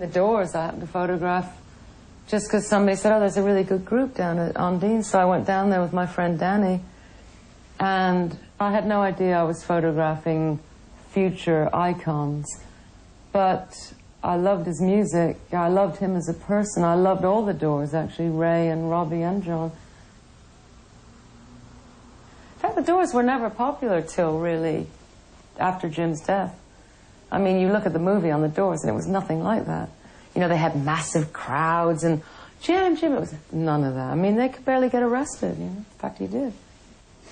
The Doors I happened to photograph just because somebody said, oh, there's a really good group down at Ondine. So I went down there with my friend Danny, and I had no idea I was photographing future icons. But I loved his music. I loved him as a person. I loved all the Doors, actually, Ray and Robbie and John. In fact, the Doors were never popular till really after Jim's death. I mean, you look at the movie on the Doors and it was nothing like that. You know, they had massive crowds and Jim, it was none of that. I mean, they could barely get arrested, you know. In fact, he did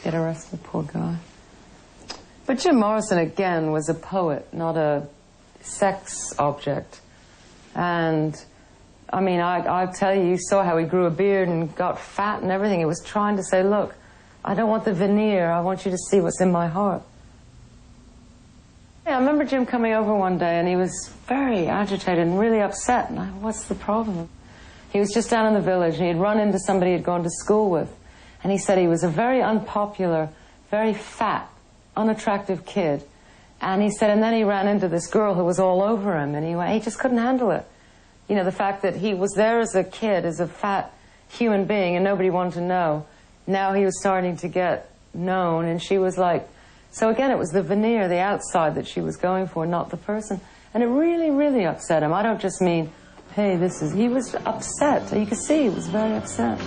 get arrested, poor guy. But Jim Morrison, again, was a poet, not a sex object. And, I mean, I tell you, you saw how he grew a beard and got fat and everything. He was trying to say, look, I don't want the veneer. I want you to see what's in my heart. Yeah, I remember Jim coming over one day and he was very agitated and really upset. And what's the problem? He was just down in the village and he had run into somebody he'd gone to school with. And he said he was a very unpopular, very fat, unattractive kid. And he said, and then he ran into this girl who was all over him, and he just couldn't handle it. You know, the fact that he was there as a kid, as a fat human being, and nobody wanted to know. Now he was starting to get known, and she was like, so again, it was the veneer, the outside that she was going for, not the person. And it really, really upset him. I don't just mean, hey, he was upset. You could see he was very upset.